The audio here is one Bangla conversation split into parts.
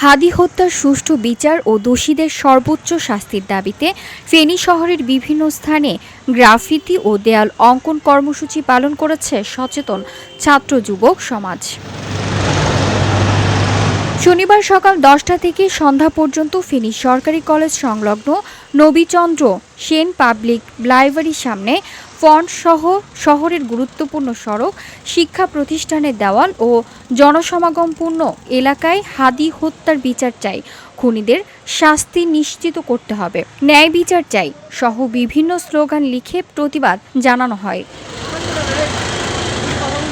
হাদি হত্যার সুষ্ঠু বিচার ও দোষীদের সর্বোচ্চ শাস্তির দাবিতে ফেনী শহরের বিভিন্ন স্থানে গ্রাফিতি ও দেয়াল অঙ্কন কর্মসূচি পালন করেছে সচেতন ছাত্র যুবক সমাজ। শনিবার সকাল 10টা থেকে সন্ধ্যা পর্যন্ত ফেনী সরকারি কলেজ সংলগ্ন নবীচন্দ্র সেন পাবলিক লাইব্রেরির সামনে ফন্ট সহ শহরের গুরুত্বপূর্ণ সড়ক, শিক্ষা প্রতিষ্ঠানের দেওয়াল ও জনসমাগমপূর্ণ এলাকায় হাদি হত্যার বিচার চাই, খুনিদের শাস্তি নিশ্চিত করতে হবে, ন্যায় বিচার চাই সহ বিভিন্ন স্লোগান লিখে প্রতিবাদ জানানো হয়।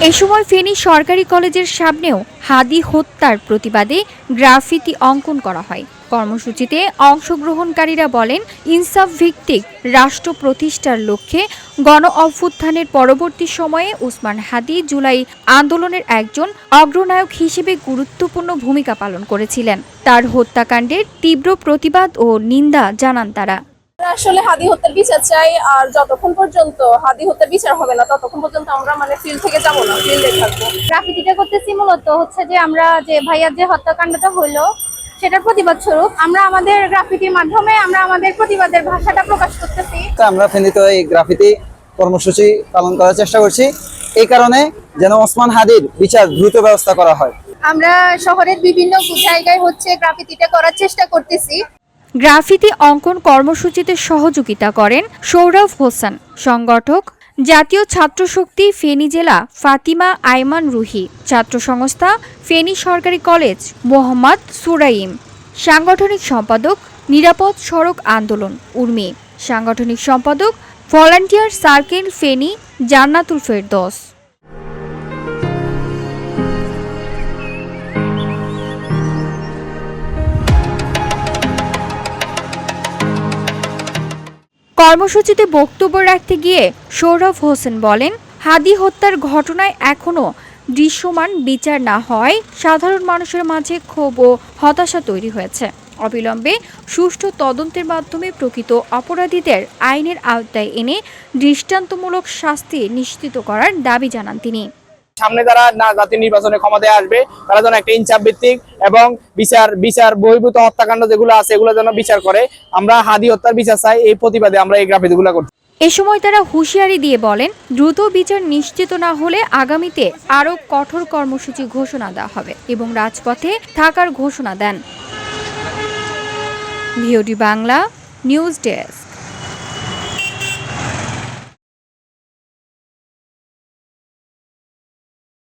এ সময় ফেনী সরকারি কলেজের সামনেও হাদি হত্যার প্রতিবাদে গ্রাফিতি অঙ্কন করা হয়। কর্মসূচিতে অংশগ্রহণকারীরা বলেন, ইনসাফ ভিত্তিক রাষ্ট্র প্রতিষ্ঠার লক্ষ্যে গণ অভ্যুত্থানের পরবর্তী সময়ে ওসমান হাদি জুলাই আন্দোলনের একজন অগ্রনায়ক হিসেবে গুরুত্বপূর্ণ ভূমিকা পালন করেছিলেন। তার হত্যাকাণ্ডের তীব্র প্রতিবাদ ও নিন্দা জানান তারা। আসলে হাদি হত্যার বিচার চাই, আর যতক্ষণ পর্যন্ত হাদি হত্যার বিচার হবে না ততক্ষণ পর্যন্ত আমরা ফিল্ড থেকে যাব না, ফিল্ডে থাকবো। গ্রাফিতিটা করতেছি মূলত হচ্ছে যে আমরা যে ভাইয়ার যে হত্যাকাণ্ডটা হলো সেটার প্রতিবাদ স্বরূপ আমরা আমাদের গ্রাফিতির মাধ্যমে আমরা আমাদের প্রতিবাদের ভাষাটা প্রকাশ করতেছি। আমরা ফেনীতে এই গ্রাফিতি কর্মসূচি পালন করার চেষ্টা করছি, এই কারণে যেন ওসমান হাদির বিচার দ্রুত ব্যবস্থা করা হয়। আমরা শহরের বিভিন্ন জায়গায় হচ্ছে গ্রাফিতিটা করার চেষ্টা করতেছি। গ্রাফিতি অঙ্কন কর্মসূচিতে সহযোগিতা করেন সৌরভ হোসেন, সংগঠক জাতীয় ছাত্র শক্তি ফেনী জেলা ফাতিমা আইমান রুহি, ছাত্র সংস্থা ফেনী সরকারি কলেজ মোহাম্মদ সুরাইম, সাংগঠনিক সম্পাদক নিরাপদ সড়ক আন্দোলন উর্মি, সাংগঠনিক সম্পাদক ভলান্টিয়ার সার্কেল ফেনী জান্নাতুল ফেরদৌস। কর্মসূচিতে বক্তব্য রাখতে গিয়ে সৌরভ হোসেন বলেন, হাদি হত্যার ঘটনায় এখনও দৃশ্যমান বিচার না হওয়ায় সাধারণ মানুষের মাঝে ক্ষোভ ও হতাশা তৈরি হয়েছে। অবিলম্বে সুষ্ঠু তদন্তের মাধ্যমে প্রকৃত অপরাধীদের আইনের আওতায় এনে দৃষ্টান্তমূলক শাস্তি নিশ্চিত করার দাবি জানান তিনি। সামনে যারা জাতীয় নির্বাচনে ক্ষমতায় আসবে তারা যেন একটা ইনসাফ ভিত্তিক এবং বিচার বহির্ভূত হত্যাকাণ্ড যেগুলো আছে এগুলো যেন বিচার করে। আমরা হাদি হত্যার বিচার চাই, এই প্রতিবাদে আমরা এই গ্রাফিতিগুলো করছি। এ সময় তারা হুঁশিয়ারি দিয়ে বলেন, দ্রুত বিচার নিশ্চিত না হলে আগামীতে আরও কঠোর কর্মসূচি ঘোষণা দেওয়া হবে এবং রাজপথে থাকার ঘোষণা দেন। VOD Bangla news desk.